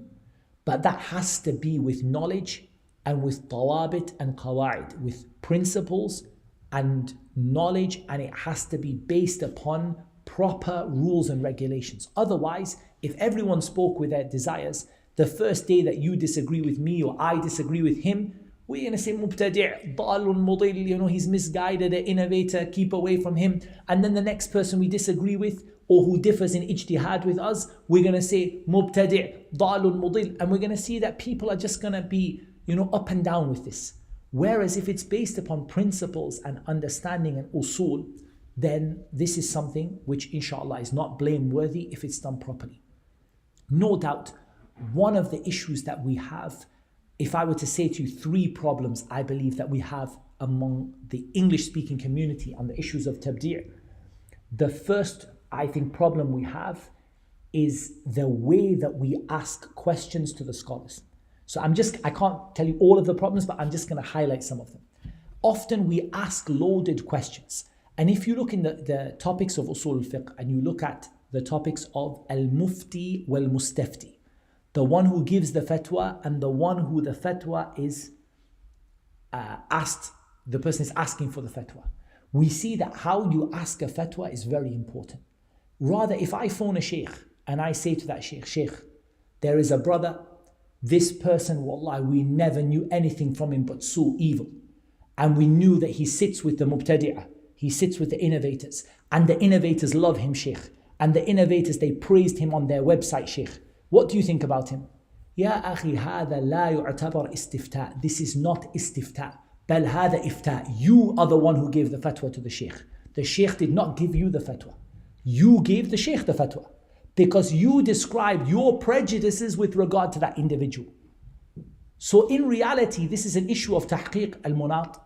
But that has to be with knowledge and with tawabit and qawa'id, with principles and knowledge, and it has to be based upon proper rules and regulations. Otherwise, if everyone spoke with their desires, the first day that you disagree with me or I disagree with him, we're going to say mubtadi', dalun mudil, he's misguided, an innovator, keep away from him. And then the next person we disagree with or who differs in ijtihad with us, we're going to say mubtadi', dalun mudil. And we're going to see that people are just going to be, up and down with this. Whereas if it's based upon principles and understanding and usul, then this is something which inshallah is not blameworthy if it's done properly. No doubt, one of the issues that we have, if I were to say to you 3 problems I believe that we have among the English-speaking community on the issues of tabdi', the first, I think, problem we have is the way that we ask questions to the scholars. So I can't tell you all of the problems, but I'm just going to highlight some of them. Often we ask loaded questions. And if you look in the topics of usul al-fiqh and you look at the topics of al-mufti wal-mustafti, the one who gives the fatwa and the one who the fatwa is asked, the person is asking for the fatwa, we see that how you ask a fatwa is very important. Rather, if I phone a sheikh and I say to that sheikh, there is a brother, this person, wallah, we never knew anything from him but evil. And we knew that he sits with the mubtadi'ah, he sits with the innovators, and the innovators love him, sheikh. And the innovators, they praised him on their website, sheikh. What do you think about him? Ya akhi, hada la yu'tabar istifta. This is not istifta. Bal hada ifta. You are the one who gave the fatwa to the sheikh. The sheikh did not give you the fatwa. You gave the sheikh the fatwa, because you described your prejudices with regard to that individual. So in reality, this is an issue of tahqiq al-munat.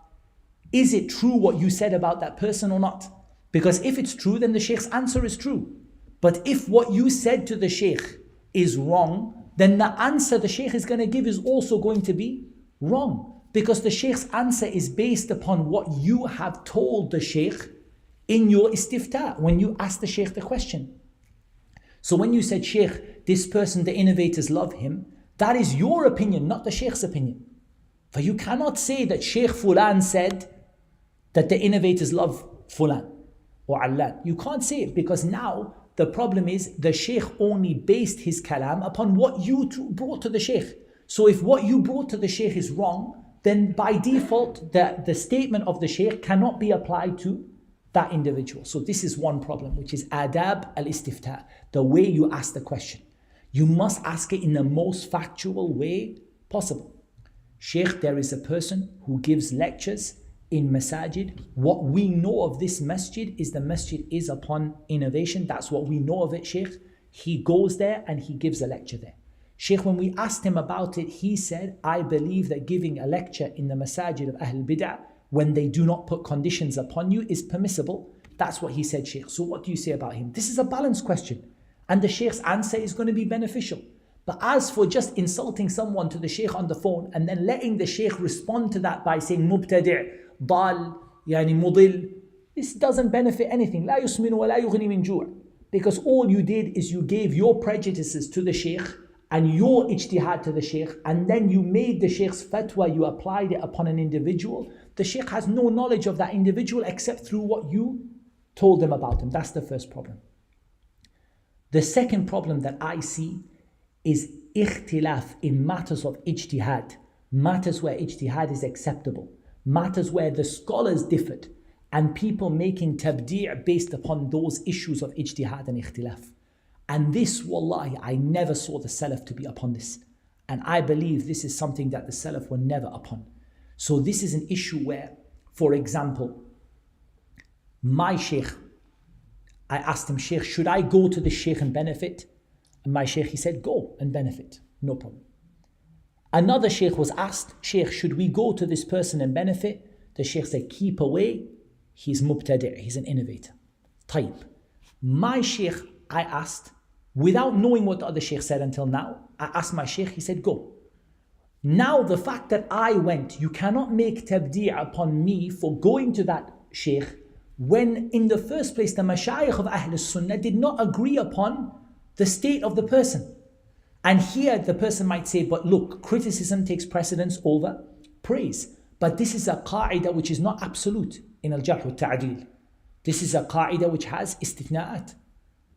Is it true what you said about that person or not? Because if it's true, then the sheikh's answer is true. But if what you said to the sheikh is wrong, then the answer the sheikh is going to give is also going to be wrong. Because the sheikh's answer is based upon what you have told the sheikh in your istifta, when you asked the sheikh the question. So when you said, sheikh, this person, the innovators love him, that is your opinion, not the sheikh's opinion. For you cannot say that Sheikh Fulan said that the innovators love Fulan or Allan. You can't say it, because now the problem is the sheikh only based his kalam upon what you brought to the sheikh. So if what you brought to the sheikh is wrong, then by default the statement of the sheikh cannot be applied to that individual. So this is one problem, which is adab al-istifta, the way you ask the question. You must ask it in the most factual way possible. Sheikh, there is a person who gives lectures in masajid. What we know of this masjid is the masjid is upon innovation. That's what we know of it, Sheikh. He goes there and he gives a lecture there. Sheikh, when we asked him about it, he said, I believe that giving a lecture in the masajid of Ahl Bid'ah, when they do not put conditions upon you, is permissible. That's what he said, Sheikh. So what do you say about him? This is a balanced question. And the Sheikh's answer is going to be beneficial. But as for just insulting someone to the Sheikh on the phone and then letting the Sheikh respond to that by saying mubtadi', dal, yani mudil, this doesn't benefit anything. La yusminu wa la yughni min ju'. Because all you did is you gave your prejudices to the Sheikh and your ijtihad to the Sheikh, and then you made the Sheikh's fatwa, you applied it upon an individual. The Sheikh has no knowledge of that individual except through what you told him about him. That's the first problem. The second problem that I see is ikhtilaf in matters of ijtihad, matters where ijtihad is acceptable, matters where the scholars differed, and people making tabdi' based upon those issues of ijtihad and ikhtilaf. And this, wallahi, I never saw the Salaf to be upon this. And I believe this is something that the Salaf were never upon. So this is an issue where, for example, my sheikh, I asked him, Sheikh, should I go to the sheikh and benefit? And my sheikh, he said, go and benefit, no problem. Another sheikh was asked, Sheikh, should we go to this person and benefit? The sheikh said, keep away, he's mubtadi', he's an innovator. Tayyib. My sheikh, I asked, without knowing what the other sheikh said until now, I asked my sheikh, he said, go. Now the fact that I went, you cannot make tabdi' upon me for going to that sheikh when in the first place the mashayikh of Ahl Sunnah did not agree upon the state of the person. And here the person might say, but look, criticism takes precedence over praise. But this is a qa'idah which is not absolute in al-jarh wa ta'dil. This is a qa'idah which has istithna'at.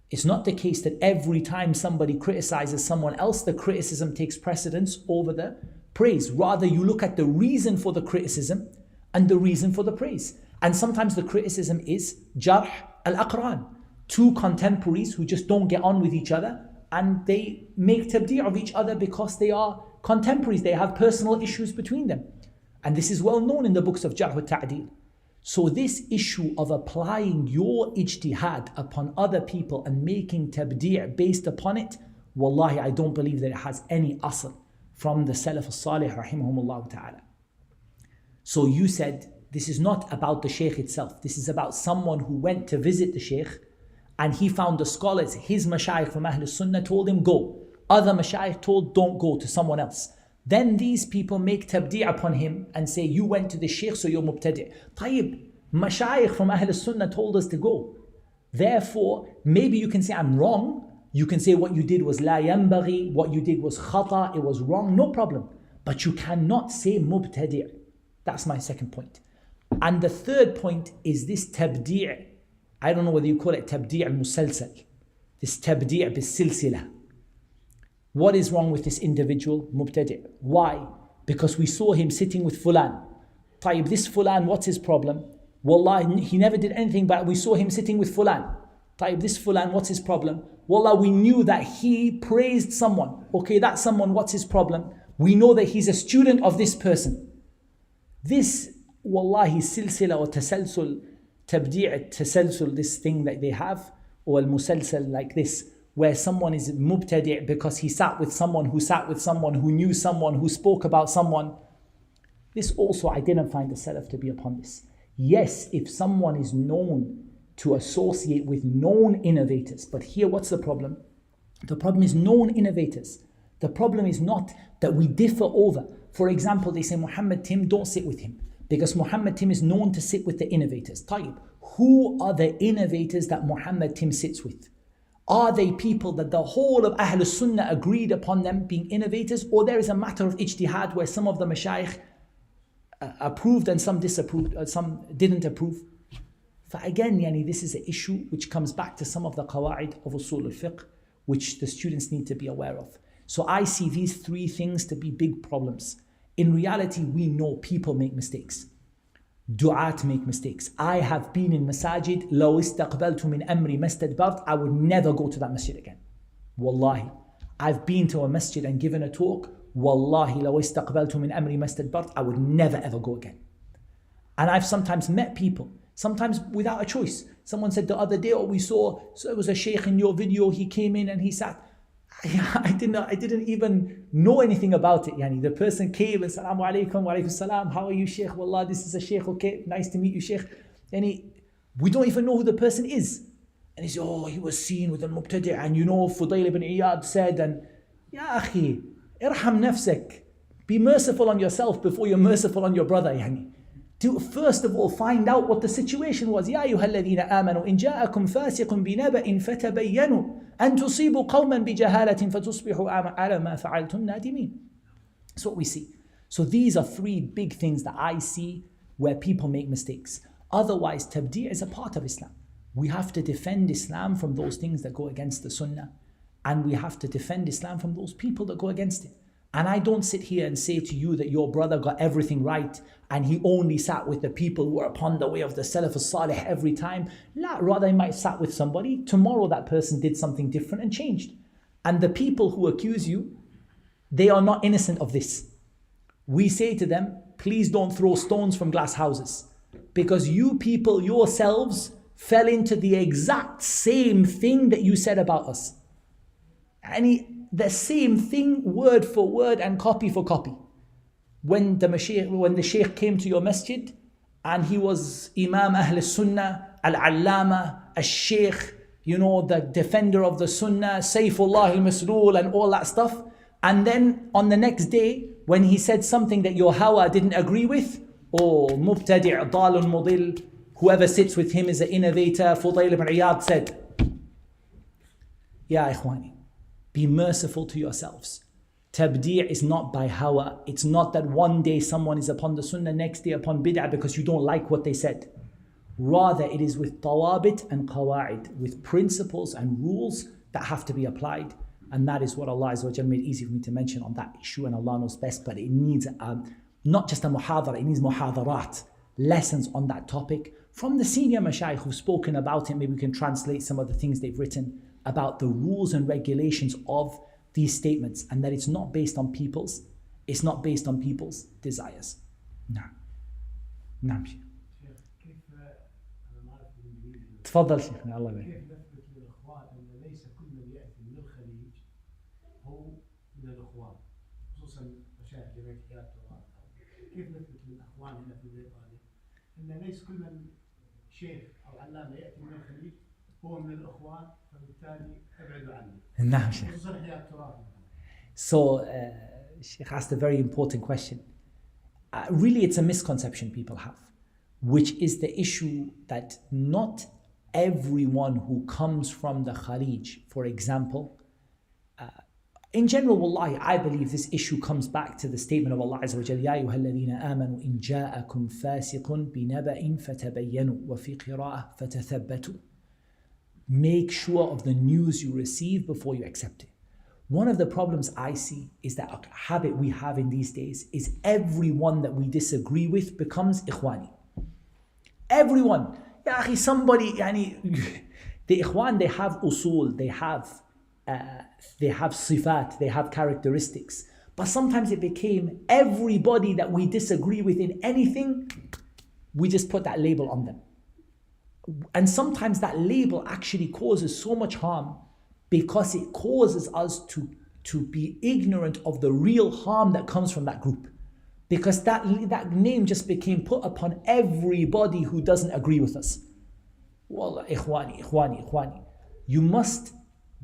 It's not the case that every time somebody criticizes someone else, the criticism takes precedence over the praise. Rather, you look at the reason for the criticism and the reason for the praise. And sometimes the criticism is jarh al-aqran, two contemporaries who just don't get on with each other, and they make tabdi' of each other because they are contemporaries, they have personal issues between them. And this is well known in the books of jarh wa ta'dil. So this issue of applying your ijtihad upon other people and making tabdi' based upon it, wallahi, I don't believe that it has any asl from the Salaf al-Salih rahimahumullah ta'ala. So you said, this is not about the sheikh itself. This is about someone who went to visit the sheikh and he found the scholars, his mashayikh from Ahl Sunnah told him go. Other mashayikh told don't go, to someone else. Then these people make tabdi' upon him and say, you went to the sheikh, so you're mubtadi'. Tayyib, mashayikh from Ahl Sunnah told us to go. Therefore, maybe you can say, I'm wrong. You can say what you did was la yanbaghi, what you did was khata, it was wrong, no problem. But you cannot say mubtadi'. That's my second point. And the third point is this tabdi'. I don't know whether you call it tabdi' al-musalsal. This tabdi' bis-silsila. What is wrong with this individual? Mubtadi'. Why? Because we saw him sitting with fulan. Tayyib, this fulan, what's his problem? Wallah, he never did anything, but we saw him sitting with fulan. Tayyib, this fulan, what's his problem? Wallah, we knew that he praised someone. Okay, that someone, what's his problem? We know that he's a student of this person. This, wallahi, silsila or tasalsul, tabdi' tasalsul, this thing that they have, or al-musalsal like this, where someone is mubtadi' because he sat with someone who knew someone, who spoke about someone. This also, I didn't find the Salaf to be upon this. Yes, if someone is known to associate with known innovators, but here what's the problem? The problem is known innovators. The problem is not that we differ over. For example, they say Muhammad Tim, don't sit with him, because Muhammad Tim is known to sit with the innovators. Tayyib, who are the innovators that Muhammad Tim sits with? Are they people that the whole of Ahl Sunnah agreed upon them being innovators, or there is a matter of ijtihad where some of the mashayikh approved and some disapproved, some didn't approve? Again, this is an issue which comes back to some of the qawa'id of usul al-fiqh, which the students need to be aware of. So I see these three things to be big problems. In reality, we know people make mistakes. Du'at make mistakes. I have been in masajid, لو استقبلت من أمري ما استدبرت, I would never go to that masjid again. Wallahi. I've been to a masjid and given a talk, Wallahi, لو استقبلت من أمري ما استدبرت, I would never ever go again. And I've sometimes met people, sometimes without a choice. Someone said the other day, we saw, so it was a sheikh in your video, he came in and he sat. I didn't even know anything about it. The person came and Assalamu alaikum, wa alaikum salam, how are you, Sheikh? Wallah, this is a Sheikh, okay, nice to meet you, Sheikh. We don't even know who the person is. And he said, he was seen with al-mubtadi', and Fudayl ibn Iyad said, and Ya akhi, irham nafsak. Be merciful on yourself before you're merciful on your brother. To first of all find out what the situation was. Ya ayyuhalladhina amanu in ja'akum fasiqun binaba'in fatabayyanu an tusibu qawman bijahalatin fatusbihu ala ma fa'altum nadimin. That's what we see. So these are three big things that I see where people make mistakes. Otherwise, tabdi' is a part of Islam. We have to defend Islam from those things that go against the Sunnah. And we have to defend Islam from those people that go against it. And I don't sit here and say to you that your brother got everything right and he only sat with the people who were upon the way of the Salaf as-Salih every time. La, rather he might have sat with somebody. Tomorrow that person did something different and changed. And the people who accuse you, they are not innocent of this. We say to them, please don't throw stones from glass houses. Because you people yourselves fell into the exact same thing that you said about us. The same thing, word for word and copy for copy. When the Shaykh came to your masjid and he was Imam Ahl Sunnah, Al-Allama, Al-Shaykh, the defender of the Sunnah, Sayfullah al-Maslool and all that stuff. And then on the next day, when he said something that your hawa didn't agree with, mubtadi' dalun mudil, whoever sits with him is an innovator, Fudayl ibn Iyad said, Ya ikhwani, be merciful to yourselves. Tabdi' is not by hawa. It's not that one day someone is upon the sunnah, next day upon bid'ah because you don't like what they said. Rather, it is with tawabit and qawa'id, with principles and rules that have to be applied. And that is what Allah Azza wa Jal made easy for me to mention on that issue, and Allah knows best. But it needs not just a muhadara, it needs muhadarat, lessons on that topic from the senior mashayikh who've spoken about it. Maybe we can translate some of the things they've written about the rules and regulations of these statements, and that it's not based on people's desires. نعم شيخ. كيف أنا ما أعرف بالإنجليزي. تفضل شيخنا الله يبارك. كيف نثبت للإخوان أن ليس كل من يأتي من الخليج هو من الإخوان، خصوصا مشايخ جمعية حياة التراث. كيف نثبت للإخوان هنا في بريطانيا أن ليس كل من شيخ أو علامة يأتي من الخليج هو من الإخوان، فبالتالي ابعدوا عنه. نعم شيخ. خصوصا حياة التراث. So, Sheikh asked a very important question. Really, it's a misconception people have, which is the issue that not everyone who comes from the Kharij, for example, in general, wallahi, I believe this issue comes back to the statement of Allah Azza wa Jalla, يَا أَيُّهَا الَّذِينَ آمَنُوا إِنْ جَاءَكُمْ فَاسِقٌ بِنَبَإٍ فَتَبَيَّنُوا وَفِي قِرَاءَةٍ فَتَثَبَّتُوا. Make sure of the news you receive before you accept it. One of the problems I see is that a habit we have in these days is everyone that we disagree with becomes ikhwani. Everyone. Ya akhi, somebody, the ikhwan, they have usul, they have sifat, they have characteristics. But sometimes it became everybody that we disagree with in anything, we just put that label on them. And sometimes that label actually causes so much harm because it causes us to be ignorant of the real harm that comes from that group. Because that name just became put upon everybody who doesn't agree with us. Wallah, ikhwani. You must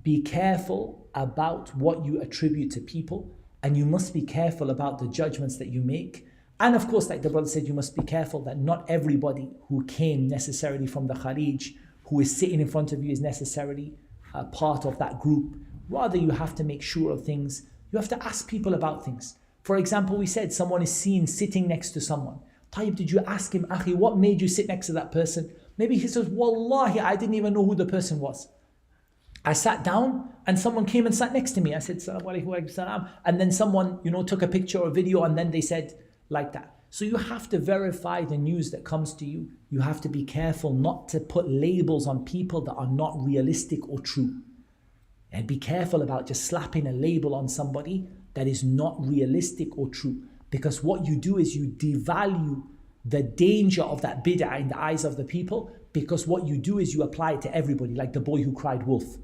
be careful about what you attribute to people, and you must be careful about the judgments that you make. And of course, like the brother said, you must be careful that not everybody who came necessarily from the Kharij, who is sitting in front of you, is necessarily a part of that group. Rather, you have to make sure of things. You have to ask people about things. For example, we said someone is seen sitting next to someone. Tayyib, did you ask him, Akhi, what made you sit next to that person? Maybe he says, Wallahi, I didn't even know who the person was. I sat down and someone came and sat next to me. I said, Salaam alaikum wa alaikum salam. And then someone, took a picture or video and then they said like that. So you have to verify the news that comes to you. You have to be careful not to put labels on people that are not realistic or true. And be careful about just slapping a label on somebody that is not realistic or true. Because what you do is you devalue the danger of that bid'ah in the eyes of the people, because what you do is you apply it to everybody, like the boy who cried wolf.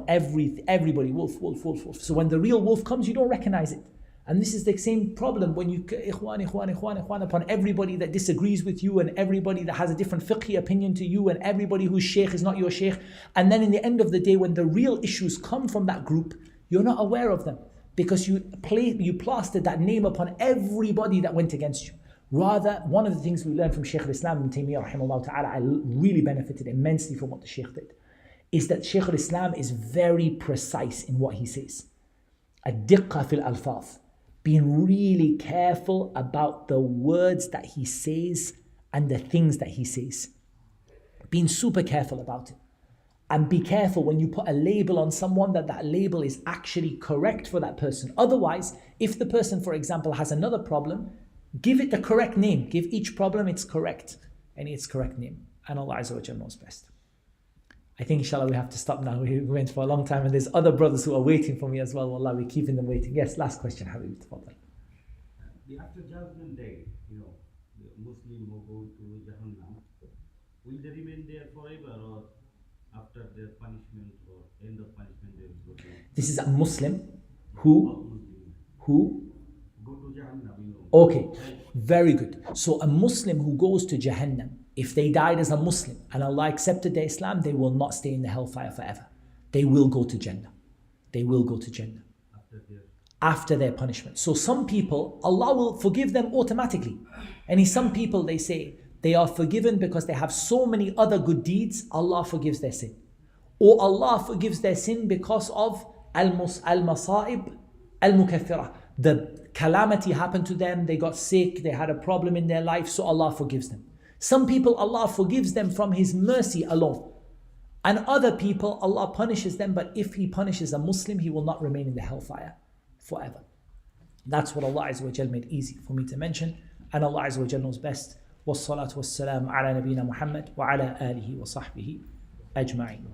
Everybody, wolf. So when the real wolf comes, you don't recognize it. And this is the same problem when you ikhwan upon everybody that disagrees with you and everybody that has a different fiqhi opinion to you and everybody whose shaykh is not your shaykh. And then in the end of the day, when the real issues come from that group, you're not aware of them because you plastered that name upon everybody that went against you. Rather, one of the things we learned from Shaykh al-Islam Ibn Taymiyyah rahimahullah ta'ala, I really benefited immensely from what the Shaykh did, is that Shaykh al-Islam is very precise in what he says. Ad-diqqa fil alfaz. Being really careful about the words that he says and the things that he says. being super careful about it. And be careful when you put a label on someone that that label is actually correct for that person. Otherwise, if the person, for example, has another problem, give it the correct name. Give each problem its correct name. And Allah Azza wa Jalla knows best. I think inshallah we have to stop now. We went for a long time and there's other brothers who are waiting for me as well. Wallah, we're keeping them waiting. Yes, last question, Habib. Tafadhal. The after judgment day, the Muslim will go to Jahannam. Will they remain there forever, or after their punishment or end of punishment they will go to? This is a Muslim who Go to Jahannam, Okay, very good. So a Muslim who goes to Jahannam, if they died as a Muslim and Allah accepted their Islam, they will not stay in the hellfire forever. They will go to Jannah. They will go to Jannah after their punishment. So some people, Allah will forgive them automatically. And some people, they say, they are forgiven because they have so many other good deeds, Allah forgives their sin. Or Allah forgives their sin because of al-masa'ib al-mukaffirah. The calamity happened to them, they got sick, they had a problem in their life, so Allah forgives them. Some people, Allah forgives them from His mercy alone. And other people, Allah punishes them, but if He punishes a Muslim, he will not remain in the hellfire forever. That's what Allah Azza wa Jal made easy for me to mention. And Allah Azza wa Jal knows best. والصلاة والسلام على نبينا محمد وعلى آله وصحبه أجمعين.